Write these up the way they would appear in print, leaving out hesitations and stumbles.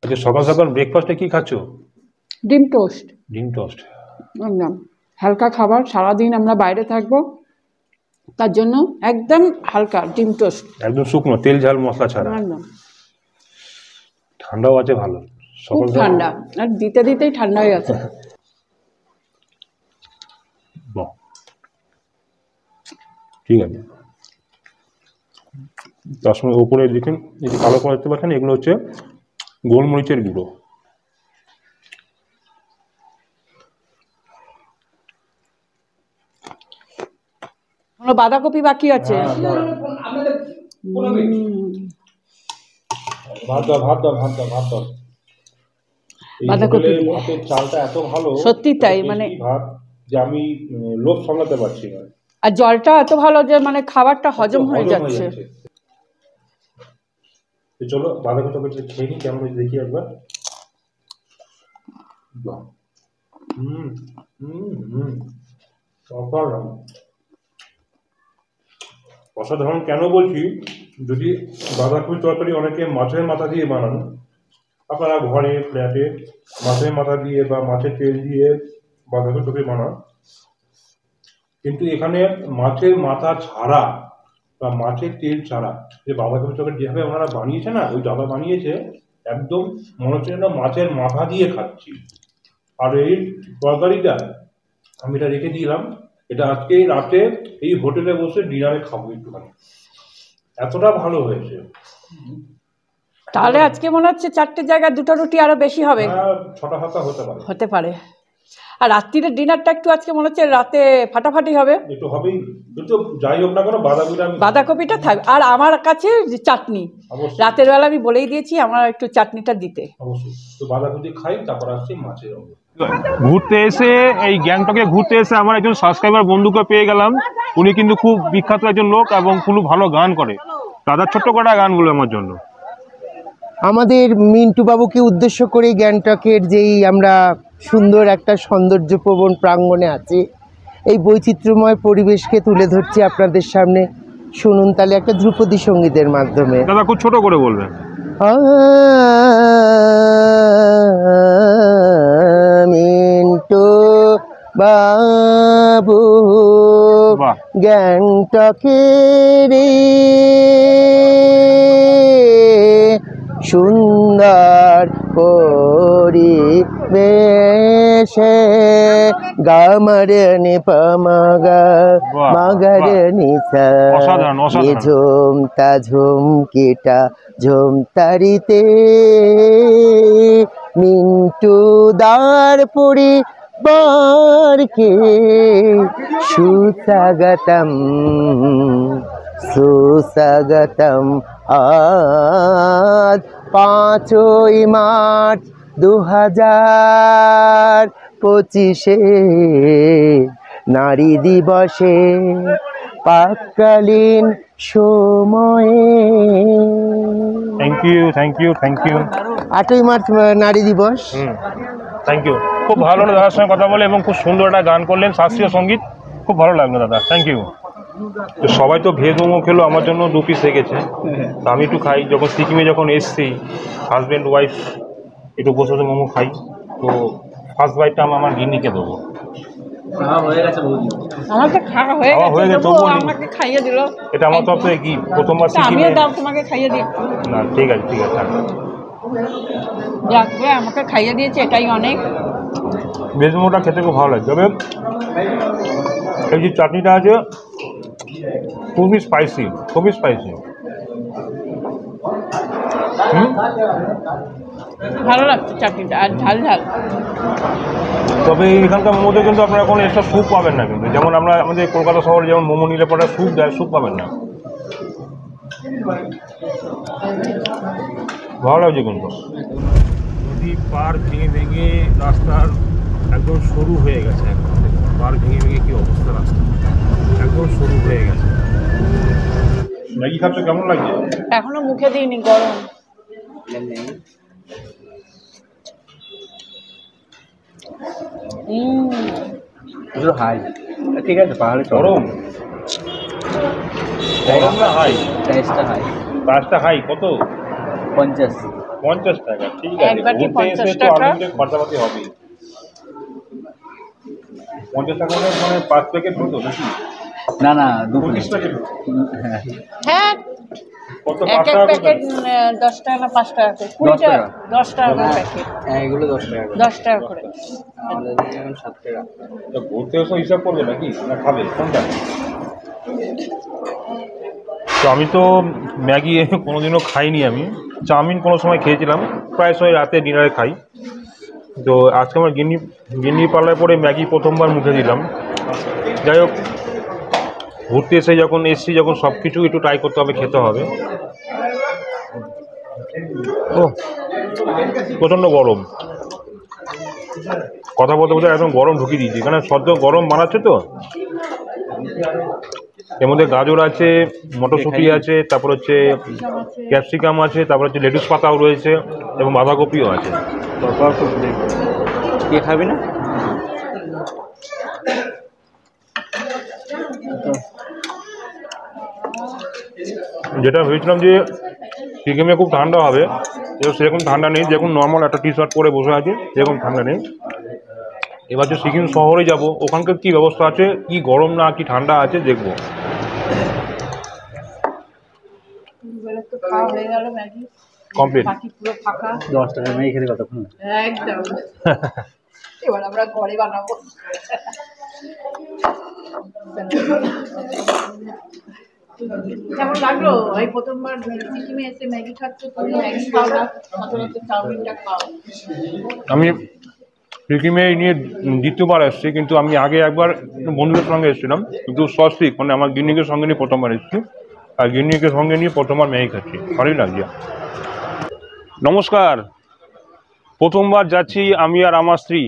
আচ্ছা, সকাল সকাল ব্রেকফাস্টে কি খাচ্ছ? ডিম টোস্ট। ডিম টোস্ট। একদম হালকা খাবার, সারাদিন আমরা বাইরে থাকবো, তার জন্য একদম হালকা ডিম টোস্ট, একদম শুকনো, তেল ঝাল মশলা ছাড়া। একদম। ঠান্ডাও আছে ভালো খুব সকাল সকাল। ঠান্ডা, আর দিতে দিতেই ঠান্ডা হয়ে গেছে। বাহ, ঠিক আছে। তার সঙ্গে ওপরে দেখুন এই যে কালো কালো দেখতে পাচ্ছেন, এগুলো হচ্ছে গোলমরিচের গুঁড়ো। বাঁধাকপি বাকি আছে। বাঁধাকপি ভাতের চালটা এত ভালো, সত্যি তাই, মানে ভাত যে আমি লোভ সামলাতে পারছি না। আর জলটা এত ভালো যে মানে খাবারটা হজম হয়ে যাচ্ছে। চলো বাঁধাকপি তরকারিটা খেয়ে নিই, কেমন হয়েছে দেখি একবার। অসাধারণ। কেন বলছি, যদি বাঁধাকপি তরকারি অনেকে মাছের মাথা দিয়ে বানান, আপনারা ঘরে ফ্ল্যাটে মাছের মাথা দিয়ে বা মাছের তেল দিয়ে বাঁধাকপি তরকারি বানান, কিন্তু এখানে মাছের মাথা ছাড়া বা মাছের তেল ছাড়া যে বাঁধাকপি তরকারি যেভাবে ওনারা বানিয়েছে না, ওই দাদা বানিয়েছে, একদম মনে হচ্ছে না মাছের মাথা দিয়ে খাচ্ছি। আর এই তরকারিটা আমি এটা রেখে দিলাম, এটা আজকে রাতে এই হোটেলে বসে ডিনারে খাবো একটুখানি, এতটা ভালো হয়েছে। তাহলে আজকে মনে হচ্ছে 4টে জায়গায় 2টো রুটি আরো বেশি হবে। 6টা হতে পারে, হতে পারে। আর রাত্রির ডিনারটা একটু আজকে মনে হচ্ছে রাতে ফাটাফাটি হবে। একটু হবেই, কিন্তু যাই হোক না কেন বাঁধাকপিটা থাকবে। আর আমার কাছে চাটনি, রাতের বেলা আমি বলেই দিয়েছি আমার একটু চাটনিটা দিতে। অবশ্যই। তো বাঁধাকপি খাই, তারপর আসছি মাছের। ঘুরতে এসে এই গ্যাংটকে ঘুরতে এসে আমার একজন সাবস্ক্রাইবার বন্ধুকে পেয়ে গেলাম। উনি কিন্তু খুব বিখ্যাত একজন লোক এবং খুব ভালো গান করে। দাদার ছোট্ট কটা গান বলে আমার জন্য। আমাদের মিন্টু বাবুকে উদ্দেশ্য করে গ্যাংটকের যেই আমরা সুন্দর একটা সৌন্দর্যপ্রবণ প্রাঙ্গণে আছি, এই বৈচিত্র্যময় পরিবেশকে তুলে ধরছি আপনাদের সামনে। শুনুন তাহলে একটা ধ্রুপদী সঙ্গীতের মাধ্যমে। দাদা খুব ছোট করে বলবেন। মিন্টু বাবু গ্যাংটকের সুন্দর পরিবেশে গামারে নিপামাগা মাগারে নিসা ঝুমতা ঝুমকিটা ঝুমতারিতে মিন্টু দার পরিবারকে সুস্বাগতম সুস্বাগতম। আজ 5ই মার্চ 2025 নারী দিবসে পাককালীন সময়ে। Thank you thank you thank you. 8ই মার্চ নারী দিবস। Thank you. খুব ভালো লাগলো দাদার সঙ্গে কথা বলে এবং খুব সুন্দর একটা গান করলেন, শাস্ত্রীয় সঙ্গীত, খুব ভালো লাগলো দাদা, থ্যাংক ইউ। তো সবাই তো ভেজ মোমো খেলো, আমার জন্য 2 পিস রেখেছে, তো আমি একটু খাই। যখন সিকিমে যখন এসছি হাজব্যান্ড ওয়াইফ একটু বসে বসে মোমো খাই, তো ফার্স্ট বাইটটা আমি আমার গিন্নিকে দেবো। আমাকে খাওয়া হয়ে গেছে, আমাকে খাইয়ে দিল। এটা আমার তরফ থেকে কি প্রথমবার সিকিমে। আমিও দাও তোমাকে খাইয়ে দিই। না ঠিক আছে ঠিক আছে, যাকবে আমাকে খাইয়ে দিয়েছে, এটাই অনেক। ভেজ মোমোটা খেতে খুব ভালো লাগে, তবে এই যে চাটনিটা আছে খুবই স্পাইসি, খুবই স্পাইসি। ভালো লাগছে চাটনিটা, আর ঝাল ঝাল। তবে এখানকার মোমোতে কিন্তু আপনারা কোনো এক্সট্রা স্যুপ পাবেন না, কিন্তু যেমন আমরা আমাদের কলকাতা শহরে যেমন মোমো নিলে পরে স্যুপ দেয়, স্যুপ পাবেন না। ভালো লাগছে কিন্তু। নদী পার ভেঙে ভেঙে রাস্তার একদম সরু হয়ে গেছে, পার ভেঙে ভেঙে কি অবস্থা, রাস্তা একদম সরু হয়ে গেছে। ম্যাগি খাচ্ছ, কেমন লাগছে? এখনো মুখে দিইনি, গরম। হাই ঠিক আছে, পাহাড়ে গরম গরম না হাই? প্রাইসটা হাই। প্রাইসটা হাই কত? 50। 50 টাকা, ঠিক এক আছে। বাটি ঘুরতে এসে 50 তো টাকা। আনন্দে খরচাপাতি হবেই। 50 টাকা মানে 5 প্যাকেট হতো নাকি? না না 25 প্যাকেট হতো। হ্যাঁ হ্যাঁ, কত, এক 5 এক টাকা প্যাকেট 10 টাকা না 5 টাকা করে, 20 টাকা, 10 টাকা করে প্যাকেট, হ্যাঁ এগুলো 10 টাকা করে। 10 টাকা করে। আমাদের এখন 7 টাকা। তো ঘুরতে এসে হিসাব করবে নাকি, না খাবে কোনটা? তো আমি তো ম্যাগি কোনোদিনও খাইনি, আমি চাউমিন কোনো সময় খেয়েছিলাম, প্রায় সময় রাতে ডিনারে খাই। তো আজকে আমার গিন্নি পাল্লায় পরে ম্যাগি প্রথমবার মুখে দিলাম। যাই হোক, ঘুরতে এসে যখন এসছি, যখন সব কিছু একটু ট্রাই করতে হবে, খেতে হবে। ও প্রচণ্ড গরম, কথা বলতে বলতে একদম গরম ঢুকিয়ে দিয়েছি, কারণ সদ্য গরম বানাচ্ছে তো। এর মধ্যে গাজর আছে, মটরশুঁটি আছে, তারপর হচ্ছে ক্যাপসিকাম আছে, তারপর হচ্ছে লেটুস পাতাও রয়েছে এবং বাঁধাকপিও আছে। কে খাবি না? যেটা ভেবেছিলাম যে সিকিমে খুব ঠান্ডা হবে, সেরকম ঠান্ডা নেই। দেখুন নর্মাল একটা টি শার্ট পরে বসে আছে, সেরকম ঠান্ডা নেই। এবার যে সিকিম শহরে যাব, ওখানকার কি ব্যবস্থা আছে, কি গরম না কি ঠান্ডা আছে দেখবো। খাওয়া হয়ে গেল ম্যাগি, কমপ্লিট। বাকি পুরো ফাঁকা 10 টাকা ম্যাগি খেতে কতক্ষণ? একদম। এবার আমরা ঘরে বানাবো। কেমন লাগলো এই প্রথমবার সিকিমে এসে ম্যাগি খাচ্ছ? তুমি ম্যাগি খাও না, সাধারণত চাউমিনটা খাও। আমি সিকিমে নিয়ে দ্বিতীয়বার এসেছি, কিন্তু আমি আগে একবার বন্ধুদের সঙ্গে এসেছিলাম, কিন্তু সস্তিক মানে আমার গিন্নিকে সঙ্গে নিয়ে প্রথমবার এসেছি, আর গিন্নিকে সঙ্গে নিয়ে প্রথমবার ম্যাগি খাচ্ছি, ভালোই লাগছে। নমস্কার। প্রথমবার যাচ্ছি আমি আর আমার স্ত্রী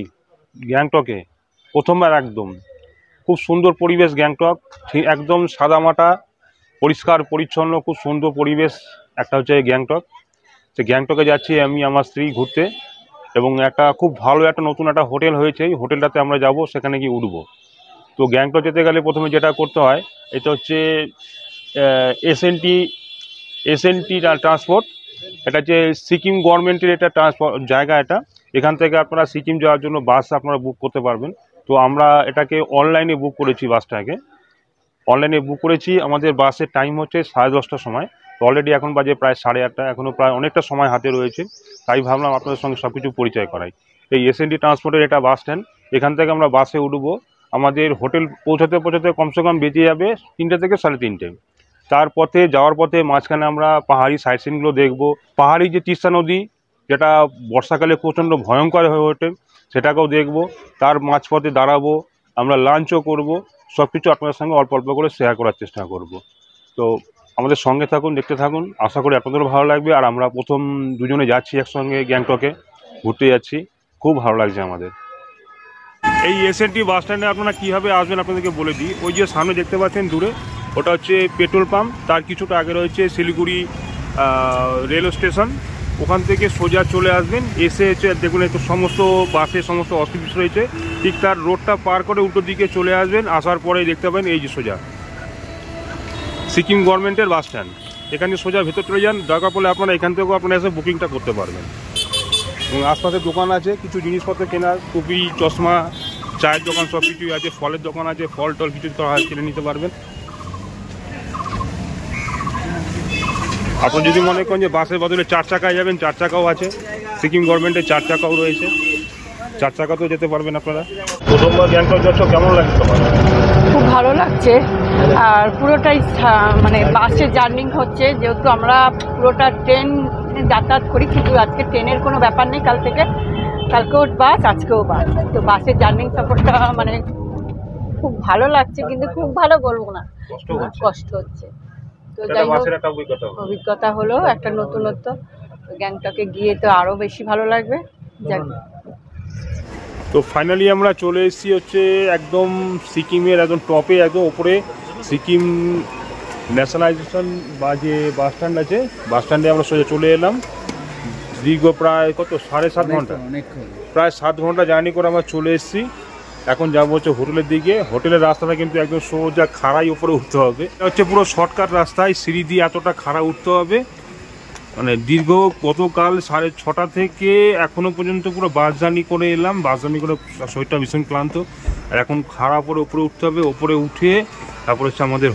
গ্যাংটকে, প্রথমবার। একদম খুব সুন্দর পরিবেশ গ্যাংটক, ঠিক একদম সাদামাটা, পরিষ্কার পরিচ্ছন্ন, খুব সুন্দর পরিবেশ একটা হচ্ছে গ্যাংটক। সে গ্যাংটকে যাচ্ছি আমি আমার স্ত্রী ঘুরতে, এবং একটা খুব ভালো একটা নতুন একটা হোটেল হয়েছে, এই হোটেলটাতে আমরা যাব, সেখানে গিয়ে উঠবো। তো গ্যাংটক যেতে গেলে প্রথমে যেটা করতে হয়, এটা হচ্ছে এসএনটি ট্রান্সপোর্ট। এটা হচ্ছে সিকিম গভর্নমেন্টের এটা ট্রান্সপোর্ট জায়গা। এটা এখান থেকে আপনারা সিকিম যাওয়ার জন্য বাস আপনারা বুক করতে পারবেন। তো আমরা এটাকে অনলাইনে বুক করেছি, বাসটাকে অনলাইনে বুক করেছি। আমাদের বাসের টাইম হচ্ছে 10:30টার সময়। তো অলরেডি এখন বাজে প্রায় 8:30, এখনও প্রায় অনেকটা সময় হাতে রয়েছে, তাই ভাবলাম আপনাদের সঙ্গে সব কিছু পরিচয় করাই। এই এসএনটি ট্রান্সপোর্টের এটা বাস স্ট্যান্ড, এখান থেকে আমরা বাসে উঠবো। আমাদের হোটেল পৌঁছাতে কমসে কম বেজে যাবে 3টে থেকে 3:30। তার পথে যাওয়ার পথে মাঝখানে আমরা পাহাড়ি সাইট সিনগুলো দেখবো। পাহাড়ি যে তিস্তা নদী, যেটা বর্ষাকালে প্রচণ্ড ভয়ঙ্কর হয়ে ওঠে, সেটাকেও দেখবো। তার মাঝপথে দাঁড়াবো, আমরা লাঞ্চও করব। সব কিছু আপনাদের সঙ্গে অল্প অল্প করে শেয়ার করার চেষ্টা করব। তো আমাদের সঙ্গে থাকুন, দেখতে থাকুন, আশা করি আপনাদেরও ভালো লাগবে। আর আমরা প্রথম দুজনে যাচ্ছি একসঙ্গে গ্যাংটকে, ঘুরতে যাচ্ছি, খুব ভালো লাগছে আমাদের। এই এসএনটি বাস স্ট্যান্ডে আপনারা কীভাবে আসবেন আপনাদেরকে বলে দিই। ওই যে সামনে দেখতে পাচ্ছেন দূরে, ওটা হচ্ছে পেট্রোল পাম্প। তার কিছুটা আগে রয়েছে শিলিগুড়ি রেল স্টেশন। ওখান থেকে সোজা চলে আসবেন, এসে হচ্ছে দেখুন একটু সমস্ত বাসের সমস্ত অফিস রয়েছে, ঠিক তার রোডটা পার করে উল্টো দিকে চলে আসবেন। আসার পরে দেখতে পাবেন এই যে সোজা সিকিম গভর্নমেন্টের বাস স্ট্যান্ড। এখানে সোজা ভেতর চলে যান, দরকার পড়লে আপনারা এখান থেকেও আপনারা এসে বুকিংটা করতে পারবেন। এবং আশপাশে দোকান আছে, কিছু জিনিসপত্র কেনার, টুপি, চশমা, চায়ের দোকান সব কিছুই আছে, ফলের দোকান আছে, ফল টল কিছু কিনে নিতে পারবেন। আপনি যদি মনে করেন যে বাসের বদলে 4 চাকায় যাবেন, 4 চাকাও আছে, সিকিম গভর্নমেন্টের 4 চাকাও রয়েছে, 4 চাকাতেও যেতে পারবেন আপনারা। প্রথমবার গ্যাংটক যাচ্ছ, কেমন লাগছে তোমার? খুব ভালো লাগছে। আর পুরোটাই মানে বাসে জার্নি হচ্ছে, যেহেতু আমরা পুরোটা ট্রেন যাতায়াত করি, কিন্তু আজকে ট্রেনের কোনো ব্যাপার নেই। কালকেও বাস, আজকেও বাস। তো বাসের জার্নি সফরটা মানে খুব ভালো লাগছে, কিন্তু খুব ভালো বলবো না, কষ্ট হচ্ছে। তো যাই হোক, অভিজ্ঞতা হলো একটা নতুনত্ব। গ্যাংটকে গিয়ে তো আরও বেশি ভালো লাগবে। তো ফাইনালি আমরা চলে এসেছি হচ্ছে একদম সিকিমের একদম টপে, একদম ওপরে সিকিম ন্যাশনালাইজেশন বা যে বাস স্ট্যান্ড আছে, বাস স্ট্যান্ডে আমরা সোজা চলে এলাম। দীর্ঘ প্রায় 7.5 ঘন্টা, প্রায় 7 ঘন্টা জার্নি করে আমরা চলে এসেছি। এখন যাবো হচ্ছে হোটেলের দিকে। হোটেলের রাস্তাটা কিন্তু একদম সোজা খাড়াই উপরে উঠতে হবে, এটা হচ্ছে পুরো শর্টকাট রাস্তায়, সিঁড়ি দিয়ে এতটা খাড়া উঠতে হবে। মানে দীর্ঘ গতকাল 6:30 থেকে এখনো পর্যন্ত পুরো বাস জার্নি করে এলাম, বাস জার্নি করে শরীরটা ভীষণ ক্লান্ত। আর এখন খারাপ করে উপরে উঠতে হবে, উপরে উঠে তারপর হচ্ছে আমাদের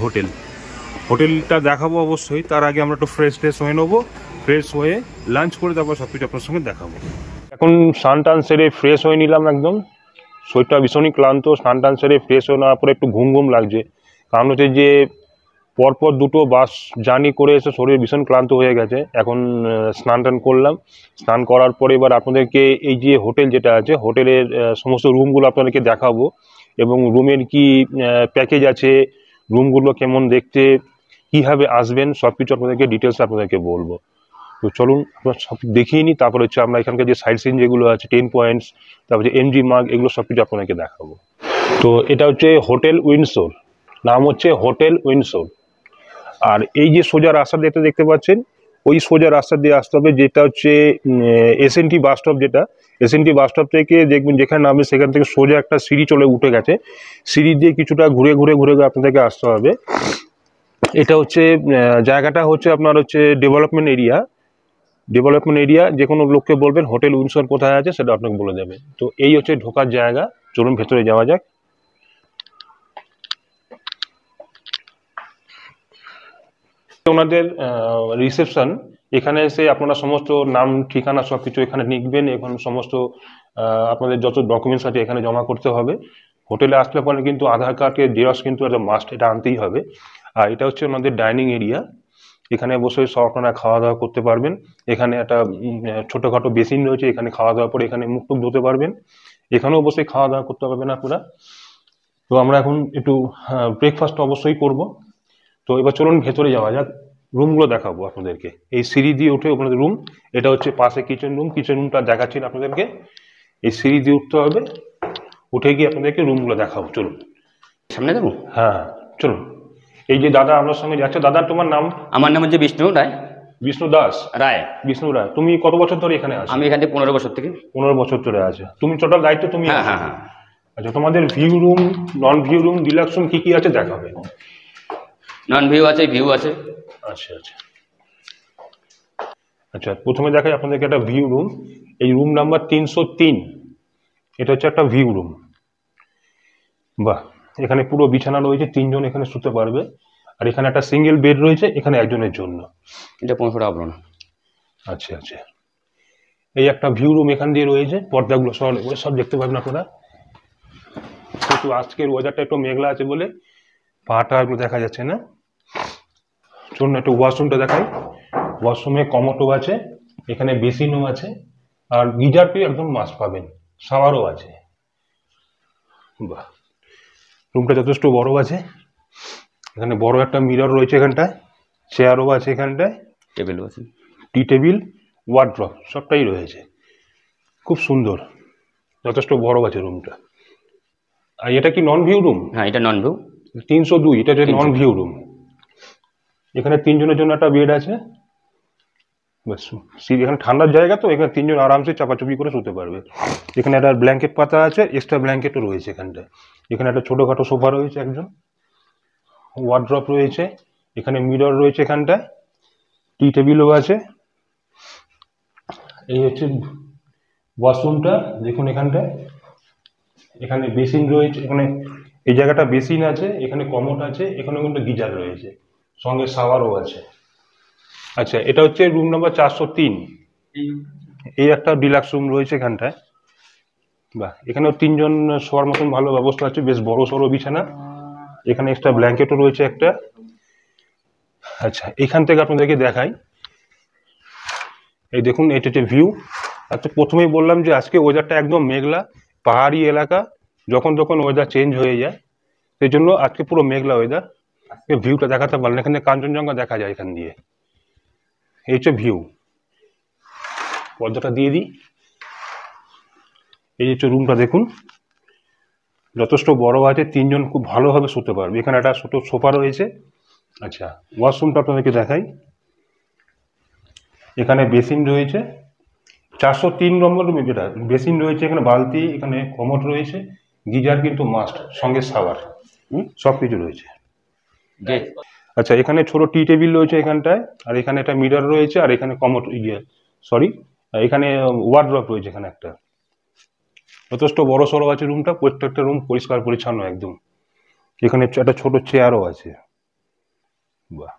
হোটেলটা দেখাবো অবশ্যই। তার আগে আমরা একটু ফ্রেশ হয়ে নেবো, ফ্রেশ হয়ে লাঞ্চ করে তারপর সব কিছু আপনার সঙ্গে দেখাবো। এখন স্নান টান সেরে ফ্রেশ হয়ে নিলাম, একদম শরীরটা ভীষণই ক্লান্ত। স্নান টান সেরে ফ্রেশ হয়ে নেওয়ার পরে একটু ঘুম লাগছে, কারণ হচ্ছে যে পরপর দুটো বাস জার্নি করে এসে শরীর ভীষণ ক্লান্ত হয়ে গেছে। এখন স্নান টান করলাম, স্নান করার পরে এবার আপনাদেরকে এই যে হোটেল যেটা আছে, হোটেলের সমস্ত রুমগুলো আপনাদেরকে দেখাবো এবং রুমের কি প্যাকেজ আছে, রুমগুলো কেমন দেখতে, কীভাবে আসবেন, সব কিছু আপনাদেরকে ডিটেলস আপনাদেরকে বলবো। তো চলুন আপনার সব দেখিয়ে নিই, তারপর হচ্ছে আমরা এখানকার যে সাইট সিন যেগুলো আছে, 10 পয়েন্টস, তারপর যে এমজি মার্গ, এগুলো সব কিছু আপনাদেরকে দেখাবো। তো এটা হচ্ছে হোটেল উইন্ডসোর, নাম হচ্ছে হোটেল উইন্ডসোর। আর এই যে সোজা রাস্তা দেখতে পাচ্ছেন, ওই সোজা রাস্তা দিয়ে আসতে হবে, যেটা হচ্ছে এসএনটি বাস স্টপ। যেটা এসএনটি বাস স্টপ থেকে দেখবেন যেখানে নামবে সেখান থেকে সোজা একটা সিঁড়ি উঠে গেছে, সিঁড়ি দিয়ে কিছুটা ঘুরে আপনাদেরকে আসতে হবে। এটা হচ্ছে জায়গাটা হচ্ছে আপনার হচ্ছে ডেভেলপমেন্ট এরিয়া। যে কোনো লোককে বলবেন হোটেল উইন্ডসোর কোথায় আছে, সেটা আপনাকে বলে দেবে। তো এই হচ্ছে ঢোকার জায়গা, চলুন ভেতরে যাওয়া যাক। ওনাদের রিসেপশন, এখানে এসে আপনারা সমস্ত নাম ঠিকানা সব কিছু এখানে লিখবেন। এখন সমস্ত আপনাদের যত ডকুমেন্টস আছে এখানে জমা করতে হবে। হোটেলে আসলে পরে কিন্তু আধার কার্ডের জেরক্স কিন্তু একটা মাস্ট, এটা আনতেই হবে। আর এটা হচ্ছে ওনাদের ডাইনিং এরিয়া, এখানে বসে সব আপনারা খাওয়া দাওয়া করতে পারবেন। এখানে একটা ছোটোখাটো বেসিন রয়েছে, এখানে খাওয়া দাওয়ার পরে এখানে মুখ টুক ধুতে পারবেন, এখানেও বসে খাওয়া দাওয়া করতে পারবেন আপনারা। তো আমরা এখন একটু ব্রেকফাস্ট অবশ্যই করব। তো এবার চলুন ভেতরে যাওয়া যাক, রুমগুলো দেখাবো আপনাদেরকে। এই সিঁড়ি দিয়ে উঠে আপনাদের রুম, এটা হচ্ছে পাশে কিচেন রুমটা দেখাচ্ছি আপনাদেরকে। এই সিঁড়ি দিয়ে উঠতে হবে, উঠে গিয়ে আপনাদেরকে রুমগুলো দেখাবো। চলুন সামনে দেবো। হ্যাঁ চলুন। এই যে দাদা আমার সঙ্গে যাচ্ছে, দাদা তোমার নাম? আমার নাম হচ্ছে বিষ্ণু রায়। বিষ্ণু দাস রায়। বিষ্ণু রায়। তুমি কত বছর ধরে এখানে আছো? আমি এখানে 15 বছর থেকে। 15 বছর ধরে আছে। তুমি টোটাল দায়িত্ব তুমি? হ্যাঁ হ্যাঁ হ্যাঁ। আচ্ছা, তোমাদের view room, non view room, deluxe room কি আছে দেখাবে? নন ভিউ আছে, ভিউ আছে। আচ্ছা, প্রথমে দেখাই আপনাদেরকে একটা ভিউ রুম। এই রুম নাম্বার 303, এটা হচ্ছে একটা ভিউ রুম। বাহ, এখানে পুরো বিছানা রয়েছে, 3 জন এখানে শুতে পারবে। আর এখানে একটা সিঙ্গেল বেড রয়েছে এখানে একজনের জন্য। এটা 15 টাকা পড়লো না। আচ্ছা, এই একটা ভিউ রুম এখান দিয়ে রয়েছে, পর্দাগুলো সব দেখতে পাবেন আপনারা। কিন্তু আজকের ওয়েদারটা একটু মেঘলা আছে বলে পাহাড়টা দেখা যাচ্ছে না। চলুন একটু ওয়াশরুমটা দেখাই। ওয়াশরুমে কমোডও আছে, এখানে বেসিনও আছে, আর গিজারটি একদম মাস্ট পাবেন, শাওয়ারও আছে। বাহ, রুমটা যথেষ্ট বড় আছে। এখানে বড় একটা মিরর রয়েছে, এখানটায় চেয়ারও আছে, এখানটায় টেবিলও আছে, টি টেবিল, ওয়ার্ড্রপ সবটাই রয়েছে। খুব সুন্দর, যথেষ্ট বড় আছে রুমটা। আর এটা কি নন ভিউ রুম? হ্যাঁ, এটা নন ভিউ। 302, এটা হচ্ছে নন ভিউ রুম। এখানে 3 জনের জন্য একটা বেড আছে। বাস, এখানে ঠান্ডার জায়গা তো, এখানে 3 জন আরামসে চাপাচুপি করে শুতে পারবে। এখানে একটা ব্ল্যাঙ্কেট পাতা আছে, এক্সট্রা ব্ল্যাঙ্কেটও রয়েছে এখানটায়। এখানে একটা ছোটোখাটো সোফা রয়েছে একজন, ওয়ার্ড্রপ রয়েছে, এখানে মিরর রয়েছে, এখানটায় টি টেবিলও আছে। এই হচ্ছে ওয়াশরুমটা, দেখুন এখানটায়। এখানে বেসিন রয়েছে, এখানে এই জায়গাটা বেসিন আছে, এখানে কমোড আছে, এখানে কিন্তু গিজার রয়েছে, সঙ্গে শাওয়ারও আছে। আচ্ছা, এটা হচ্ছে রুম নাম্বার 403। এই একটা ডিলাক্স রুম রয়েছে এখানটায়। বাহ, এখানেও 3 জন শোয়ার মতন ভালো ব্যবস্থা আছে, বেশ বড় সড়ো বিছানা। এখানে এক্সট্রা ব্ল্যাঙ্কেটও রয়েছে একটা। আচ্ছা, এখান থেকে আপনাদেরকে দেখাই। এই দেখুন, এটা হচ্ছে ভিউ। আচ্ছা, প্রথমেই বললাম যে আজকে ওয়েদারটা একদম মেঘলা, পাহাড়ি এলাকা, যখন তখন ওয়েদার চেঞ্জ হয়ে যায়, সেই জন্য আজকে পুরো মেঘলা ওয়েদার। ভিউটা দেখাতে পারলেন, এখানে কাঞ্চনজঙ্ঘা দেখা যায় এখান দিয়ে। এই হচ্ছে ভিউ। পর্দাটা দিয়ে দিই। এই হচ্ছে রুমটা, দেখুন যথেষ্ট বড় আছে, 3 জন খুব ভালোভাবে শুতে পারবে। এখানে একটা ছোট সোফা রয়েছে। আচ্ছা, ওয়াশরুমটা আপনাদেরকে দেখাই। এখানে বেসিন রয়েছে, 403 নম্বর রুমে যেটা বেসিন রয়েছে, এখানে বালতি, এখানে কমোড রয়েছে, গিজার কিন্তু মাস্ট, সঙ্গে শাওয়ার, সব কিছু রয়েছে। আচ্ছা, এখানে ছোট টি টেবিল রয়েছে এখানটায়, আর এখানে একটা মিরর রয়েছে, আর এখানে কমোড এখানে ওয়ার্ড্রপ রয়েছে এখানে একটা। যথেষ্ট বড় সড়ো আছে রুমটা, প্রত্যেকটা রুম পরিষ্কার পরিচ্ছন্ন একদম। এখানে একটা ছোট চেয়ারও আছে। বাহ,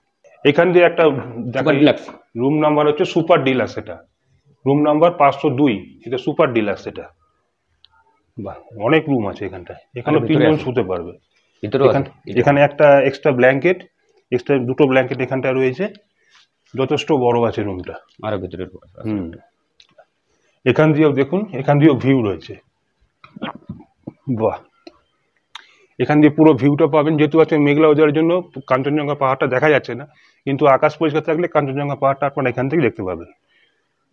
এখান দিয়ে একটা সুপার ডিলাক্স। রুম নাম্বার হচ্ছে সুপার ডিলাক্স, এটা রুম নাম্বার 502, এটা সুপার ডিলাক্স এটা। বাহ, অনেক রুম আছে এখানটায়, এখানে আরো ভিতরে 3 জন আছে। শুতে পারবে। ভিতরেও আছে। এখানে একটা এক্সট্রা ব্ল্যাঙ্কেট, এক্সট্রা 2টো ব্ল্যাঙ্কেট এখানটায় রয়েছে। যথেষ্ট বড় আছে রুমটা। আরো ভিতরের হুম, এখান দিয়েও দেখুন, এখান দিয়েও ভিউ রয়েছে। বাহ, এখান দিয়ে পুরো ভিউটা পাবেন। যেহেতু আছে মেঘলা ওয়েদারের জন্য কাঞ্চনজঙ্ঘা পাহাড়টা দেখা যাচ্ছে না, কিন্তু আকাশ পরিষ্কার থাকলে কাঞ্চনজঙ্ঘা পাহাড়টা আপনারা এখান থেকে দেখতে পাবেন।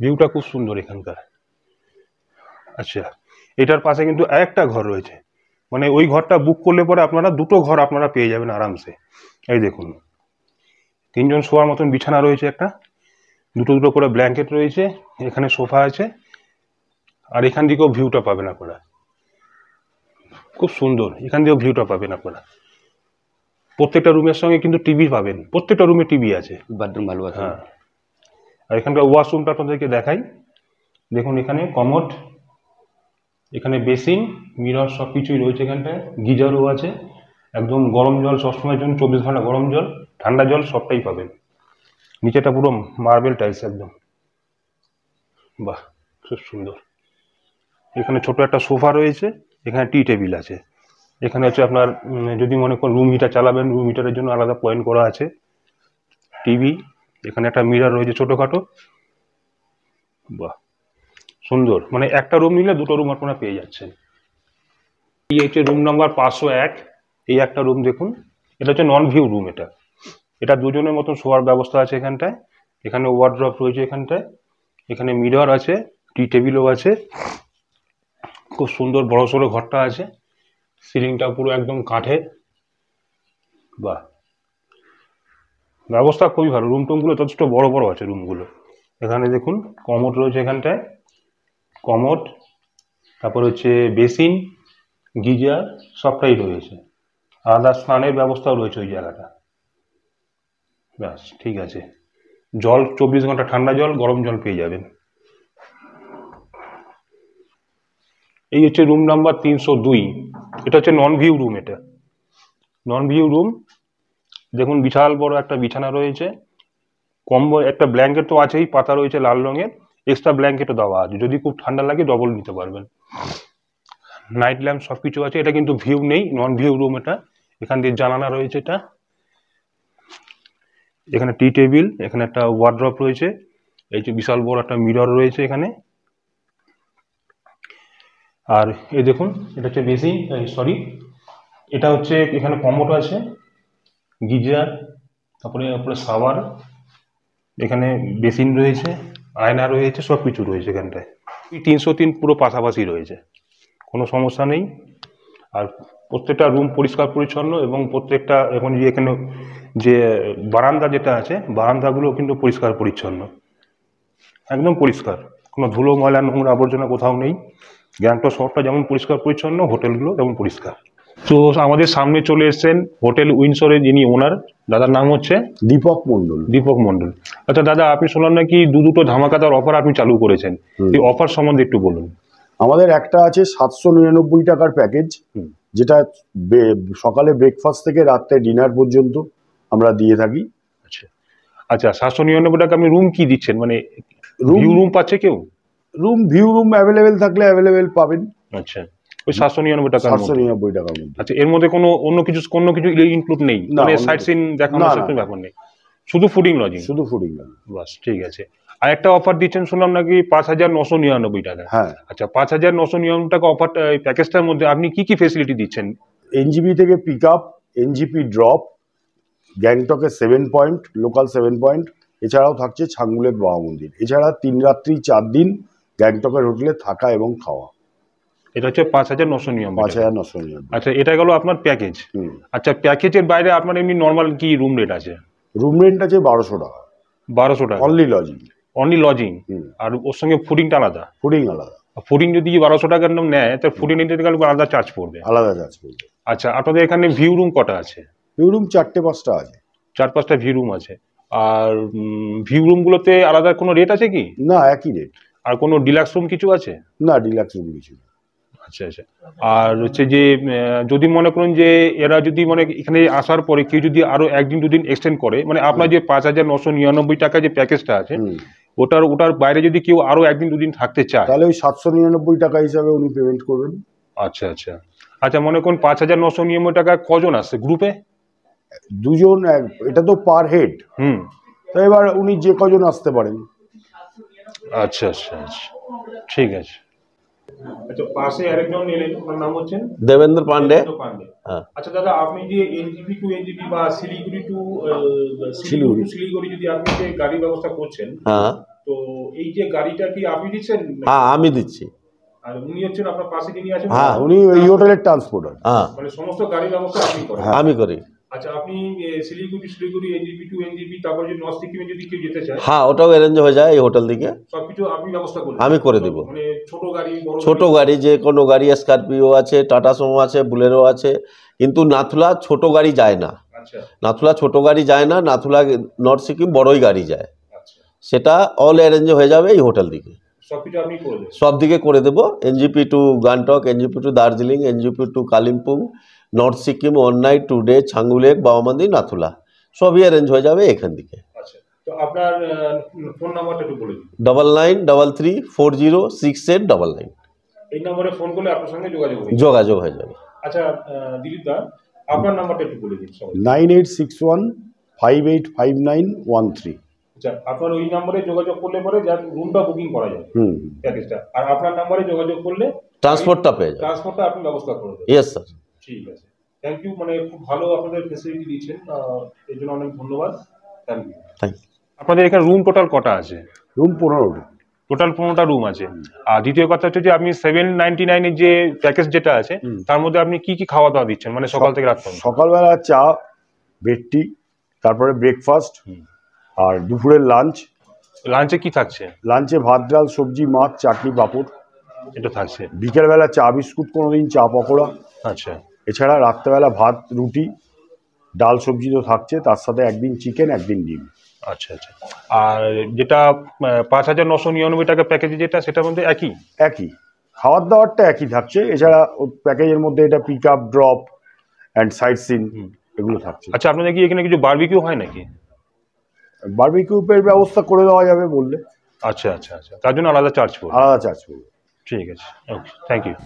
ভিউটা খুব সুন্দর এখানকার। আচ্ছা, এটার পাশে কিন্তু আরেকটা ঘর রয়েছে, মানে ওই ঘরটা বুক করলে পরে আপনারা 2টো ঘর আপনারা পেয়ে যাবেন আরামসে। এই দেখুন, 3 জন শোয়ার মতন বিছানা রয়েছে, একটা 2টো করে ব্ল্যাঙ্কেট রয়েছে, এখানে সোফা আছে, আর এখান দিকেও ভিউটা পাবেন আপনারা। খুব সুন্দর, এখান দিয়েও ভিউটা পাবেন আপনারা। প্রত্যেকটা রুমের সঙ্গে কিন্তু টিভি পাবেন, প্রত্যেকটা রুমে টিভি আছে। বাথরুম ভালো আছে। হ্যাঁ, আর এখানকার ওয়াশরুমটা আপনাদেরকে দেখাই। দেখুন, এখানে কমোড, এখানে বেসিন, মিরর সব কিছুই রয়েছে এখানটায়। গিজারও আছে, একদম গরম জল সবসময়ের জন্য, 24 ঘন্টা গরম জল, ঠান্ডা জল সবটাই পাবেন। নিচেটা পুরো মার্বেল টাইলস একদম। বাহ, খুব সুন্দর। এখানে ছোট একটা সোফা রয়েছে, এখানে টি টেবিল আছে। এখানে হচ্ছে আপনার যদি মনে করেন রুম হিটার চালাবেন, রুম হিটারের জন্য আলাদা পয়েন্ট করা আছে। টিভি, এখানে একটা মিরর রয়েছে ছোটখাটো। বাহ, সুন্দর, মানে একটা রুম নিলে 2টো রুম আপনারা পেয়ে যাচ্ছেন। এই হচ্ছে রুম নাম্বার 501। এই একটা রুম দেখুন, এটা হচ্ছে নন ভিউ রুম। এটা 2 জনের মতন শোয়ার ব্যবস্থা আছে এখানটায়। এখানে ওয়ার্ড্রপ রয়েছে এখানটায়, এখানে মিরর আছে, টি টেবিলও আছে। খুব সুন্দর বড় সড়ো ঘরটা আছে, সিলিংটা পুরো একদম কাঠের। বাহ, ব্যবস্থা খুবই ভালো। রুম টুমগুলো যথেষ্ট বড় বড় আছে রুমগুলো। এখানে দেখুন কমোড রয়েছে এখানটায়, কমোড, তারপর হচ্ছে বেসিন, গিজার সবটাই রয়েছে। আলাদা স্নানের ব্যবস্থাও রয়েছে ওই জায়গাটা। ব্যাস, ঠিক আছে। জল 24 ঘন্টা ঠান্ডা জল, গরম জল পেয়ে যাবেন। এই হচ্ছে রুম নাম্বার 302। এটা হচ্ছে নন ভিউ রুম। এটা নন ভিউ রুম। দেখুন, বিশাল বড় একটা বিছানা রয়েছে, কম্বল, একটা ব্ল্যাঙ্কেট তো আছেই, পাতা রয়েছে লাল রঙের, এক্সট্রা ব্ল্যাঙ্কেটও দেওয়া আছে, যদি খুব ঠান্ডা লাগে ডবল নিতে পারবেন। নাইট ল্যাম্প সবকিছু আছে। এটা কিন্তু ভিউ নেই, নন ভিউ রুম এটা। এখান দিয়ে জানালা রয়েছে এটা। এখানে টি টেবিল, এখানে একটা ওয়ার্ড্রপ রয়েছে, এই যে বিশাল বড় একটা মিরর রয়েছে এখানে। আর এই দেখুন, এটা হচ্ছে বেসিন, এটা হচ্ছে এখানে কমোড আছে, গিজার, তারপরে শাওয়ার, এখানে বেসিন রয়েছে, আয়না রয়েছে, সব কিছু রয়েছে এখানটায়। 303 পুরো পাশাপাশি রয়েছে, কোনো সমস্যা নেই। আর প্রত্যেকটা রুম পরিষ্কার পরিচ্ছন্ন, এবং প্রত্যেকটা এখন যে এখানে যে বারান্দা যেটা আছে, বারান্দাগুলো কিন্তু পরিষ্কার পরিচ্ছন্ন, একদম পরিষ্কার, কোনো ধুলো ময়লা নোংরা আবর্জনা কোথাও নেই। গ্যাংটক শহরটা যেমন পরিষ্কার পরিচ্ছন্ন, হোটেলগুলো তেমন পরিষ্কার। তো আমাদের সামনে চলে এসেছেন হোটেল উইন্ডসরের যিনি ওনার, দাদার নাম হচ্ছে দীপক মন্ডল। দীপক মন্ডল। আচ্ছা দাদা, আপনি শুনলাম নাকি দুটো ধামাকাদার অফার আপনি চালু করেছেন, এই অফার সম্বন্ধে একটু বলুন। আমাদের একটা আছে 799 টাকার প্যাকেজ, যেটা সকালে ব্রেকফাস্ট থেকে রাত্রে ডিনার পর্যন্ত আমরা দিয়ে থাকি। আচ্ছা আচ্ছা, 799 টাকা আপনি রুম কি দিচ্ছেন, মানে রুম পাচ্ছে কেউ? ভিউ রুম অ্যাভেলেবেল থাকলে অ্যাভেলেবেল পাবেন। আচ্ছা, ওই 799 টাকা। 799 টাকার মধ্যে। আচ্ছা, এর মধ্যে অন্য কিছু ইনক্লুড নেই, মানে সাইট সিন দেখানো সেরকম ব্যাপার নেই, শুধু ফুডিং লজিং? শুধু ফুডিং লজিং, বাস, ঠিক আছে। আর একটা অফার দিচ্ছেন শুনলাম নাকি 5999 টাকা। হ্যাঁ। আচ্ছা, 5999 টাকা অফারটা, এই প্যাকেজটার মধ্যে আপনি কি কি ফেসিলিটি দিচ্ছেন? এনজিপি থেকে পিক আপ, এনজিপি ড্রপ, গ্যাংটকে 7 পয়েন্ট, লোকাল 7 পয়েন্ট, এছাড়াও থাকছে ছাঙ্গুলেক বাবা মন্দির। এছাড়া 3 রাত্রি 4 দিন গ্যাংটকের হোটেলে থাকা এবং খাওয়া। এটা হচ্ছে 5999। 5999। আচ্ছা, এটা গেল আপনার প্যাকেজ। আচ্ছা, প্যাকেজের বাইরে আপনার এমনি নর্মাল কি রুম রেট আছে? রুম রেন্ট আছে 1200 টাকা। 1200 টাকা অনলি লজিং। অনলি লজিং, আর ওর সঙ্গে ফুডিংটা আলাদা? ফুডিং আলাদা। ফুডিং যদি 1200 টাকার নাম নেয়, তাহলে ফুডিং নিতে গেলে আলাদা চার্জ পড়বে? আলাদা চার্জ পড়বে। আচ্ছা, আপনাদের এখানে ভিউ রুম কটা আছে? ভিউ রুম 4টে 5টা আছে। 4-5টা ভিউ রুম আছে। আর ভিউ রুমগুলোতে আলাদা কোনো রেট আছে কি? না, একই রেট। আর কোনো ডিলাক্স রুম কিছু আছে? না, ডিলাক্স রুম কিছু না। আচ্ছা আচ্ছা। আর হচ্ছে যে যদি মনে করুন যে এরা যদি মানে এখানে আসার পরে কেউ যদি আরো 1 দিন 2 দিন এক্সটেন্ড করে, মানে আপনার যে 5,999 টাকা যে প্যাকেজটা আছে ওটার বাইরে যদি কেউ আরো 1 দিন 2 দিন থাকতে চায় তাহলে ওই 799 টাকা হিসাবে উনি পেমেন্ট করবেন। আচ্ছা আচ্ছা আচ্ছা। মনে করুন 5,999 টাকা কজন আসছে গ্রুপে? দুজন, এটা তো পার হেড। তো এবার উনি যে কজন আসতে পারেন। আচ্ছা আচ্ছা আচ্ছা, ঠিক আছে। আচ্ছা, পাশে আরেকজন এলেন, ওনার নাম হচ্ছেন দেবেন্দ্র পান্ডে। হ্যাঁ। আচ্ছা দাদা, আপনি যে এনজিপি টু এনজিপি বা শিলিগুড়ি টু শিলিগুড়ি যদি আপনি যে গাড়ি ব্যবস্থা করছেন, হ্যাঁ, তো এই যে গাড়িটা কি আপনি দিচ্ছেন? হ্যাঁ আমি দিচ্ছি। আর উনি হচ্ছেন আপনার পাশে যিনি আছেন? হ্যাঁ, উনি এই হোটেলের ট্রান্সপোর্টার। হ্যাঁ, মানে সমস্ত গাড়ি ব্যবস্থা আপনি করেন? আমি করি। আচ্ছা, আপনি শিলিগুড়ি এনজিপি টু এনজিপি তারপর যদি নর্থ সিকিমে যদি কেউ যেতে চায়, হ্যাঁ, ওটাও অ্যারেঞ্জ হয়ে যায় এই হোটেল থেকে। সবকিছু আপনি ব্যবস্থা করবেন? আমি করে দিব। মানে ছোট গাড়ি, বড় ছোট গাড়ি, যে কোনো গাড়ি, স্করপিও আছে, টাটা সুমো আছে, বুলেরো আছে, কিন্তু নাথুলা ছোট গাড়ি যায় না। আচ্ছা নাথুলা ছোট গাড়ি যায় না, নাথুলা নর্থ সিকিম বড়ই গাড়ি যায়। আচ্ছা, সেটা অল অ্যারেঞ্জ হয়ে যাবে এই হোটেল দিকে। সবকিছু আপনি করে দেবেন? সব দিকে করে দেবো। NJP to Gangtok, NJP to Darjeeling, NJP to Kalimpong, North Sikkim, 1 night 2 day, Changu lake, Baba Mandir, Nathula সবই অ্যারেঞ্জ হয়ে যাবে এখান থেকে। আচ্ছা, তো আপনার ফোন নাম্বারটা একটু বলে দিন। 9933406899। এই নম্বরে ফোন করলে আপনার সঙ্গে যোগাযোগ হয়ে যাবে। আচ্ছা দিলীপ দা, আপনার নাম্বারটা একটু বলে দিন সবাই। 9861585913। আচ্ছা, আপনার ওই নম্বরে যোগাযোগ করলে পরে যার রুমটা বুকিং করা যাবে, প্যাকেজটা। আর আপনার নম্বরে যোগাযোগ করলে ট্রান্সপোর্টটা পেয়ে যাবে। ট্রান্সপোর্টটা আপনি ব্যবস্থা করে দেবেন? Yes sir. ঠিক আছে, থ্যাংক ইউ। মানে খুব ভালো আপনাদের ফেসিলিটি দিচ্ছেন, এর জন্য অনেক ধন্যবাদ। Thank you. আপনাদের এখানে রুম টোটাল কটা আছে? রুম 15টা। টোটাল 15টা রুম আছে। আর দ্বিতীয় কথা হচ্ছে যে আপনি 799 এর যে প্যাকেজ যেটা আছে তার মধ্যে আপনি কি কি খাওয়া দাওয়া দিচ্ছেন, মানে সকাল থেকে রাত পর্যন্ত? সকালবেলা চা, বেডটি, তারপরে ব্রেকফাস্ট, আর দুপুরের লাঞ্চ। লাঞ্চে কি থাকছে? লাঞ্চে ভাত, ডাল, সবজি, মাছ, চাটনি, পাঁপড়, এটা থাকছে। বিকেলবেলা চা বিস্কুট, কোনোদিন চা পকোড়া। আচ্ছা। এছাড়া রাত্রেবেলা ভাত, রুটি, ডাল, সবজি তো থাকছে, তার সাথে একদিন চিকেন, একদিন ডিম। আচ্ছা আচ্ছা। আর যেটা 5,999 টাকা প্যাকেজে যেটা, সেটার মধ্যে একই খাওয়ার দাওয়ারটা একই থাকছে। এছাড়া প্যাকেজের মধ্যে এটা pick up, drop and sightseeing এগুলো থাকছে। আচ্ছা, আপনাদের কি এখানে কিছু বারবিকিউ হয় নাকি? বারবিকিউর ব্যবস্থা করে দেওয়া যাবে বললে। আচ্ছা আচ্ছা আচ্ছা, তার জন্য আলাদা চার্জ পড়বে? আলাদা চার্জ পড়বে। ঠিক আছে, ওকে, থ্যাংক ইউ।